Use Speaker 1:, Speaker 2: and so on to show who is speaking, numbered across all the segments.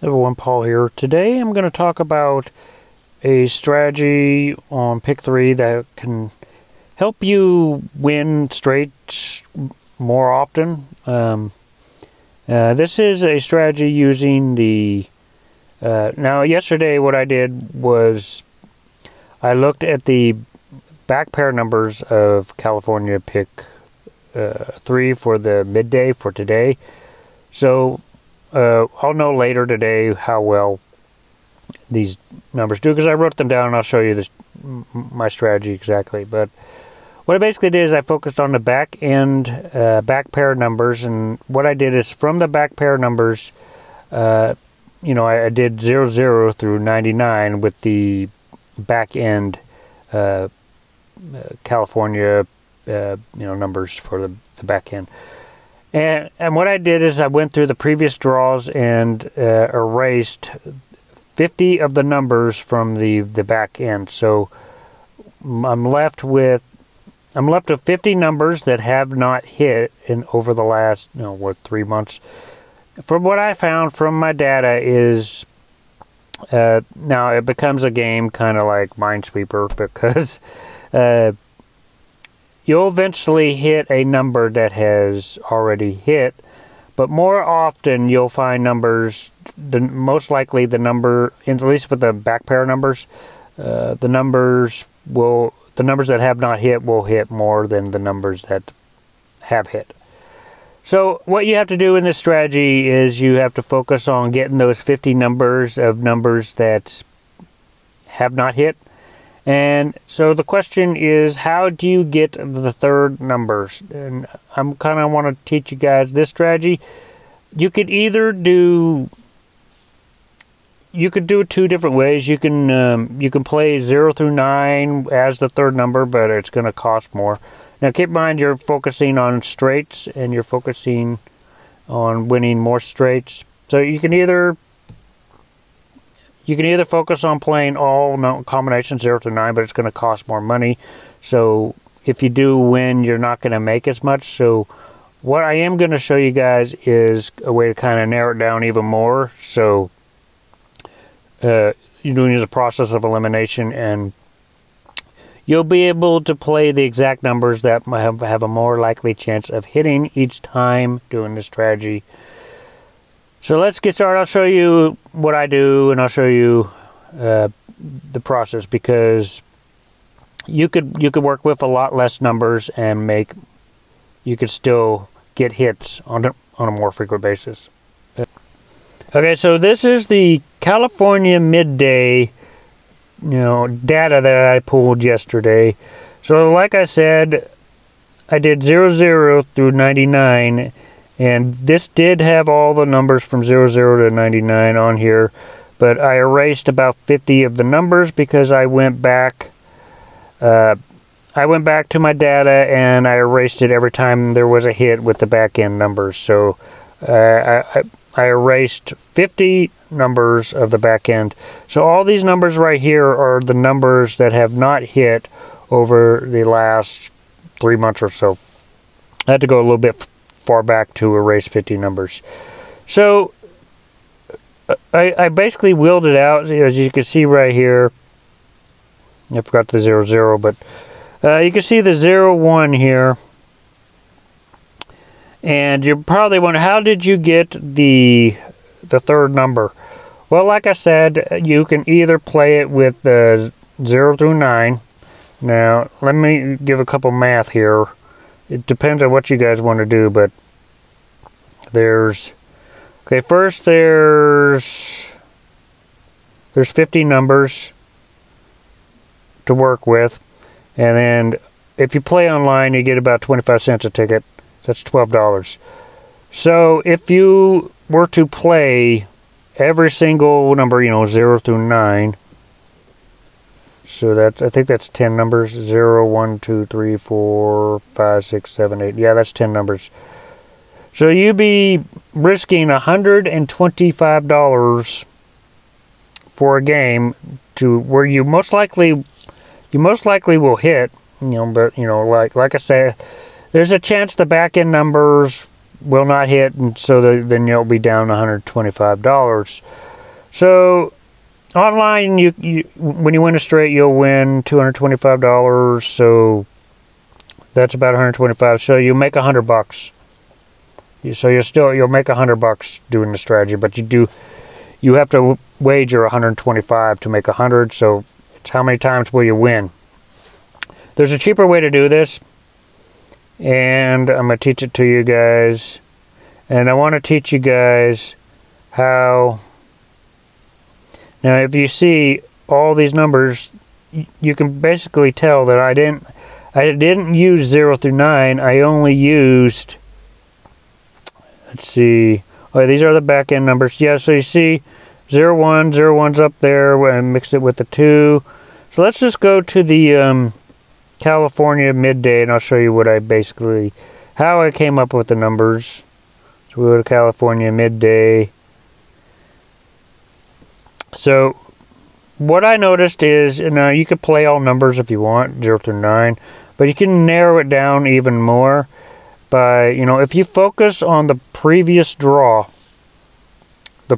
Speaker 1: Everyone, Paul here. Today I'm going to talk about a strategy on pick 3 that can help you win straights more often. This is a strategy using the... now, yesterday what I did was I looked at the back pair numbers of California pick 3 for the midday for today. So I'll know later today how well these numbers do because I wrote them down and I'll show you my strategy exactly. But what I basically did is I focused on the back end, back pair numbers, and what I did is from the back pair numbers, I did 00 through 99 with the back end California numbers for the back end. And what I did is I went through the previous draws and erased 50 of the numbers from the back end. So I'm left with 50 numbers that have not hit over the last 3 months. From what I found from my data is now it becomes a game kind of like Minesweeper because you'll eventually hit a number that has already hit, but more often you'll find numbers, most likely the number, at least with the back pair numbers, the numbers that have not hit will hit more than the numbers that have hit. So what you have to do in this strategy is you have to focus on getting those 50 numbers that have not hit. And so the question is, how do you get the third numbers? And I'm kind of want to teach you guys this strategy. You could either do two different ways. You can play 0 through 9 as the third number, but it's going to cost more. Now keep in mind you're focusing on straights and you're focusing on winning more straights. So you can either focus on playing all combinations 0 through 9, but it's going to cost more money. So if you do win, you're not going to make as much. So what I am going to show you guys is a way to kind of narrow it down even more. So you're doing the process of elimination, and you'll be able to play the exact numbers that have a more likely chance of hitting each time doing this strategy. So let's get started. I'll show you what I do, and I'll show you the process, because you could work with a lot less numbers and you could still get hits on a more frequent basis. Okay, so this is the California midday data that I pulled yesterday. So like I said, I did 00 through 99. And this did have all the numbers from 00 to 99 on here, but I erased about 50 of the numbers because I went back to my data and I erased it every time there was a hit with the back end numbers. So I erased 50 numbers of the back end. So all these numbers right here are the numbers that have not hit over the last 3 months or so. I had to go a little bit far back to erase 50 numbers. So I basically wheeled it out, as you can see right here. I forgot the 00, but you can see the 01 here. And you're probably wondering, how did you get the third number? Well, like I said, you can either play it with the 0 through 9. Now, let me give a couple math here. It depends on what you guys want to do, but first there's 50 numbers to work with, and then if you play online, you get about 25 cents a ticket. That's $12. So if you were to play every single number, 0 through 9, so I think that's 10 numbers. 0, 1, 2, 3, 4, 5, 6, 7, 8. Yeah, that's 10 numbers. So you'd be risking $125 for a game to where you most likely will hit, but like I said, there's a chance the back end numbers will not hit, and so then you'll be down $125. So online, you when you win a straight, you'll win $225. So that's about $125. So you make $100. So you'll make $100 doing the strategy, but you have to wager 125 to make 100. So it's how many times will you win? There's a cheaper way to do this, and I'm going to teach it to you guys. And I want to teach you guys how. Now, if you see all these numbers, you can basically tell that I didn't use 0 through 9. I only used. Let's see. Oh, these are the back end numbers. Yeah, so you see 0, 1, 0, 1's up there, and mixed it with the 2. So let's just go to the California midday, and I'll show you how I came up with the numbers. So we go to California midday. So what I noticed is, now you could play all numbers if you want, 0 through 9, but you can narrow it down even more by, if you focus on the previous draw. So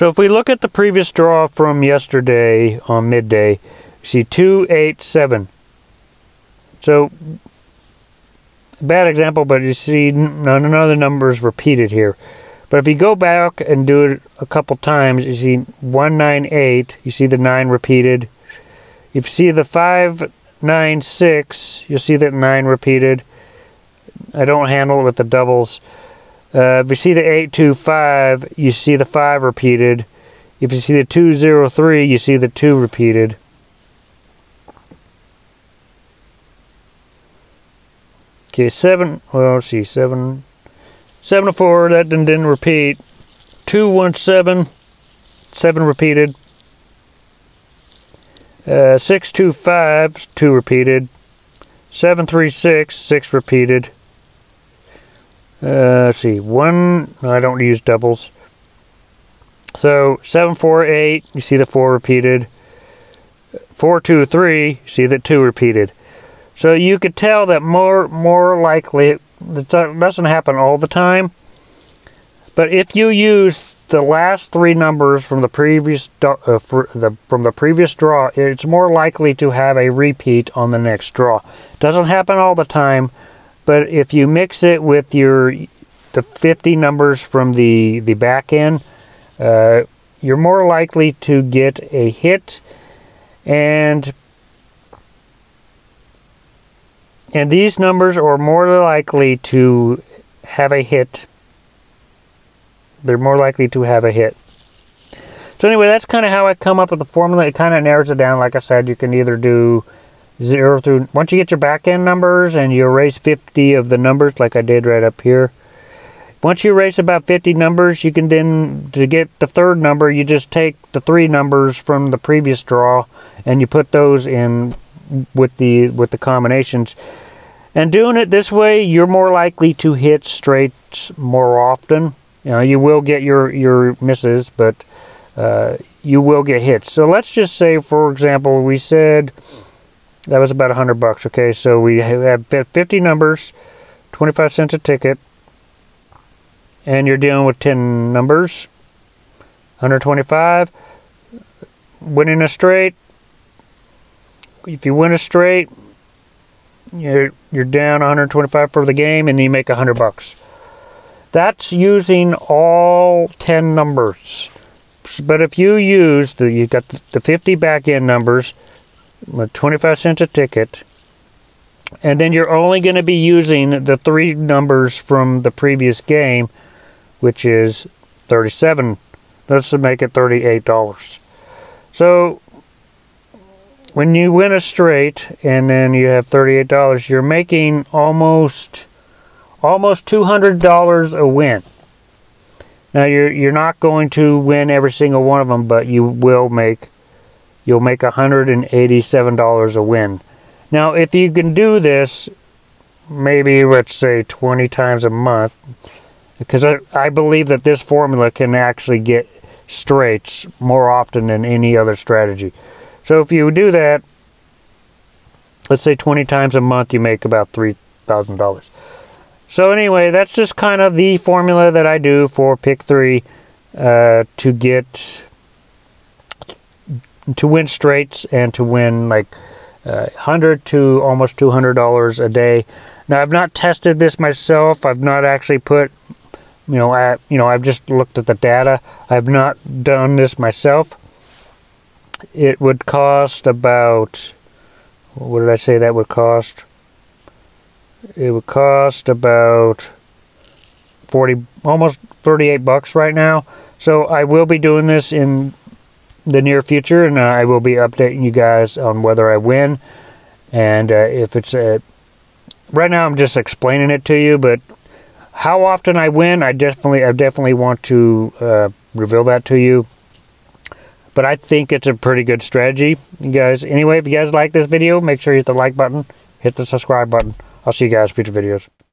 Speaker 1: if we look at the previous draw from yesterday on midday, you see 2, 8, 7. So, bad example, but you see none of the numbers repeated here. But if you go back and do it a couple times, you see 1, 9, 8. You see the 9 repeated. If you see the 5, 9, 6, you'll see that 9 repeated. I don't handle it with the doubles. If you see the 8, 2, 5, you see the 5 repeated. If you see the 2, 0, 3, you see the 2 repeated. Okay, 7, well, let's see, 7 to 4, that didn't repeat. 2, 1, 7, 7 repeated. 6, 2, 5, 2 repeated. 7, 3, 6, 6 repeated. Let's see, 1, no, I don't use doubles. So 7, 4, 8, you see the 4 repeated. 4, 2, 3, you see that 2 repeated. So you could tell that more likely, it doesn't happen all the time, but if you use the last 3 numbers from the previous draw, it's more likely to have a repeat on the next draw. Doesn't happen all the time, but if you mix it with the 50 numbers from the back end, you're more likely to get a hit, and these numbers are more likely to have a hit. They're more likely to have a hit. So anyway, that's kind of how I come up with the formula. It kind of narrows it down. Like I said, you can either do 0 through... Once you get your back end numbers and you erase 50 of the numbers, like I did right up here. Once you erase about 50 numbers, you can then, to get the third number, you just take the 3 numbers from the previous draw and you put those in with the combinations. And doing it this way, you're more likely to hit straights more often. You will get your misses, but you will get hits. So let's just say, for example, we said that was about $100. Okay, so we have 50 numbers, 25 cents a ticket, and you're dealing with 10 numbers, 125. Winning a straight. If you win a straight, you're down 125 for the game, and you make $100. That's using all 10 numbers. But if you use you got the 50 back end numbers, 25 cents a ticket, and then you're only going to be using the 3 numbers from the previous game, which is 37. Let's make it $38. So when you win a straight and then you have $38, you're making almost $200 a win. Now you're not going to win every single one of them, but you'll make $187 a win. Now if you can do this, maybe let's say 20 times a month, because I believe that this formula can actually get straights more often than any other strategy. So if you do that, let's say 20 times a month, you make about $3,000. So anyway, that's just kind of the formula that I do for pick 3 to win straights and to win like $100 to almost $200 a day. Now I've not tested this myself. I've not actually put, I've just looked at the data. I've not done this myself. It would cost about, what did I say that would cost? It would cost about 40, almost 38 bucks right now. So I will be doing this in the near future, and I will be updating you guys on whether I win. And if it's right now I'm just explaining it to you, but how often I win, I definitely want to reveal that to you. But I think it's a pretty good strategy, you guys. Anyway, if you guys like this video, make sure you hit the like button, hit the subscribe button. I'll see you guys in future videos.